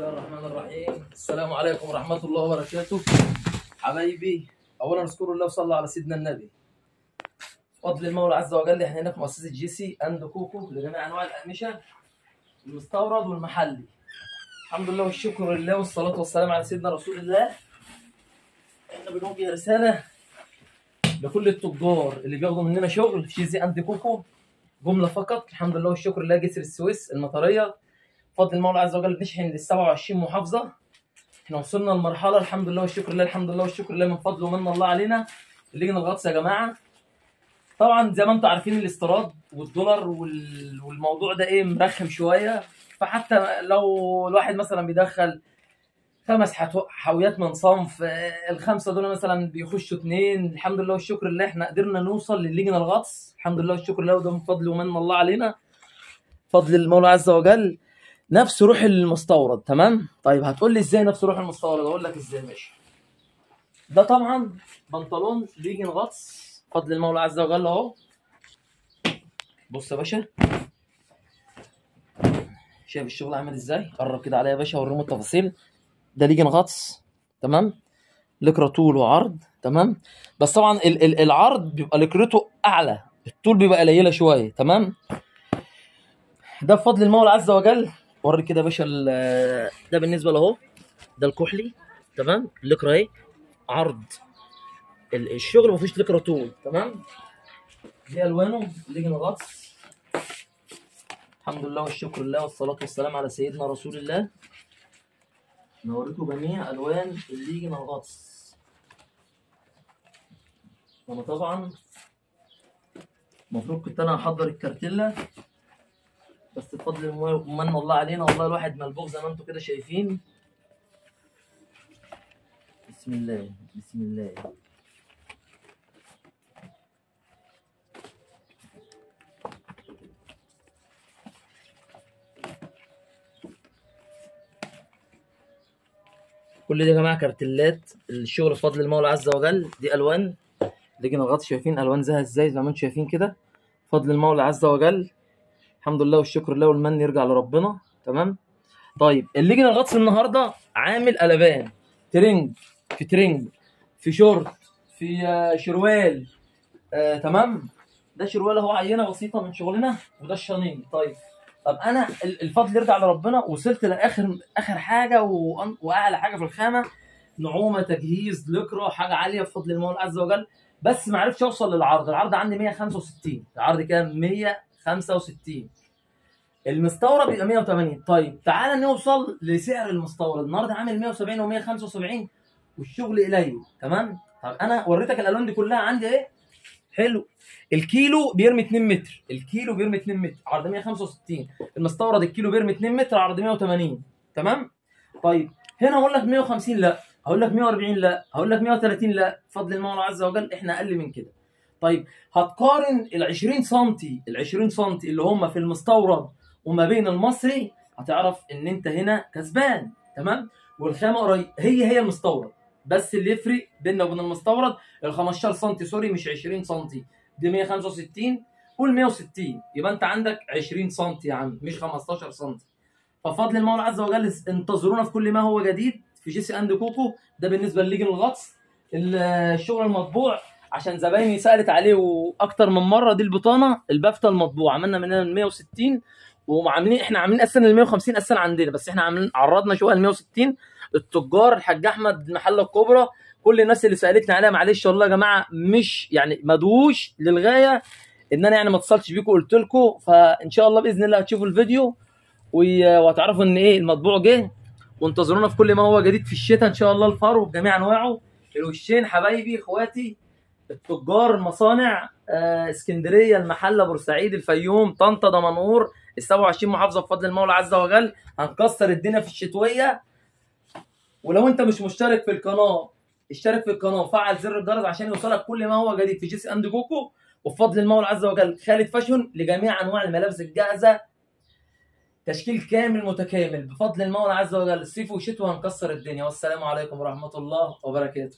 الله الرحمن الرحيم. السلام عليكم ورحمة الله وبركاته. حبايبي، أولا اذكروا الله وصلوا على سيدنا النبي. بفضل المولى عز وجل احنا هنا في مؤسسة جي سي أند كوكو لجميع أنواع الأقمشة المستورد والمحلي. الحمد لله والشكر لله والصلاة والسلام على سيدنا رسول الله. احنا بنوجه رسالة لكل التجار اللي بياخدوا مننا شغل في جي سي أند كوكو، جملة فقط. الحمد لله والشكر لله، جسر السويس المطرية. بفضل المولى عز وجل بنشحن لل 27 محافظة. احنا وصلنا لمرحلة الحمد لله والشكر لله، الحمد لله والشكر لله، من فضل ومن الله علينا. اللجنة الغطس يا جماعة، طبعا زي ما انتم عارفين الاستيراد والدولار والموضوع ده ايه مرخم شوية. فحتى لو الواحد مثلا بيدخل 5 حاويات من صنف، الخمسة دول مثلا بيخشوا 2. الحمد لله والشكر لله احنا قدرنا نوصل للجنة الغطس، الحمد لله والشكر لله، وده من فضل ومن الله علينا، فضل المولى عز وجل. نفس روح المستورد، تمام. طيب هتقول لي ازاي نفس روح المستورد؟ اقول لك ازاي. ماشي، ده طبعا بنطلون ليجن غطس فضل المولى عز وجل اهو. بص يا باشا، شايف الشغل عامل ازاي؟ قرب كده عليا يا باشا اوريهم التفاصيل. ده ليجن غطس، تمام، لكرة طول وعرض، تمام. بس طبعا العرض بيبقى لكرته اعلى، الطول بيبقى قليله شويه، تمام. ده بفضل المولى عز وجل. وري كده يا باشا، ده بالنسبه له، ده الكحلي، تمام. اللكرة اهي عرض، الشغل مفيش لكرة طول، تمام. دي الوانه ليجن غطس. الحمد لله والشكر لله والصلاه والسلام على سيدنا رسول الله. نوريكم جميع الوان الليجن الغطس. انا طبعا المفروض كنت انا احضر الكارتيلا، بس بفضل من الله علينا، والله الواحد ملبوخ زي ما انتم كده شايفين. بسم الله بسم الله. كل دي يا جماعه كارتلات الشغل بفضل المولى عز وجل. دي الوان ليجن الغطس، شايفين الوان زيها ازاي؟ زي ما انتم شايفين كده، بفضل المولى عز وجل. الحمد لله والشكر لله والمن يرجع لربنا، تمام. طيب الليجن الغطس النهارده عامل قلبان، ترنج في ترنج، في شورت، في شروال، تمام. ده شروال اهو، عينه بسيطه من شغلنا، وده الشانين. طب انا الفضل يرجع لربنا، وصلت لاخر حاجه واعلى حاجه في الخامه، نعومه، تجهيز، لكره، حاجه عاليه بفضل المولى عز وجل. بس ما عرفتش اوصل للعرض. العرض عندي 165. العرض كام؟ 165. المستورد بيبقى 180. طيب تعالى نوصل لسعر المستورد. النهارده عامل 170 و175 والشغل قليل، تمام. طب انا وريتك الالوان دي كلها عندي ايه، حلو. الكيلو بيرمي 2 متر، الكيلو بيرمي 2 متر، عرض 165. المستورد الكيلو بيرمي 2 متر، عرض 180، تمام. طيب هنا هقول لك 150 لا، هقول لك 140 لا، هقول لك 130 لا، بفضل المولى عز وجل احنا اقل من كده. طيب هتقارن ال 20 سم، ال 20 سم اللي هم في المستورد وما بين المصري، هتعرف ان انت هنا كسبان، تمام. والخامه قريب، هي المستورد، بس اللي يفرق بيننا وبين المستورد ال 15 سم، سوري مش 20 سم. دي 165، قول 160، يبقى انت عندك 20 سم يا عم، مش 15 سم. فبفضل المولى عز وجل انتظرونا في كل ما هو جديد في جي سي اند كوكو. ده بالنسبه لليجن الغطس. الشغل المطبوع عشان زبايني سالت عليه واكتر من مره، دي البطانه البافته المطبوع، عملنا منها 160، وعاملين احنا عاملين اساسا ال 150 اساسا عندنا، بس احنا عاملين عرضنا شويه ال 160. التجار الحاج احمد المحله الكبرى، كل الناس اللي سالتني عليها، معلش والله يا جماعه مش يعني مدوش للغايه ان انا يعني ما اتصلتش بيكم قلت لكم. فان شاء الله باذن الله هتشوفوا الفيديو وهتعرفوا ان ايه المطبوع جه. وانتظرونا في كل ما هو جديد في الشتاء ان شاء الله. الفرو بجميع انواعه، الوشين، حبايبي اخواتي التجار، المصانع، اسكندريه، المحله، بورسعيد، الفيوم، طنطا، دمنهور، ال 27 محافظه بفضل المولى عز وجل. هنكسر الدنيا في الشتويه. ولو انت مش مشترك في القناه، اشترك في القناه وفعل زر الجرس عشان يوصلك كل ما هو جديد في جي سي اند كوكو. وبفضل المولى عز وجل خالد فاشون لجميع انواع الملابس الجاهزه، تشكيل كامل متكامل بفضل المولى عز وجل. الصيف والشتوى هنكسر الدنيا. والسلام عليكم ورحمه الله وبركاته.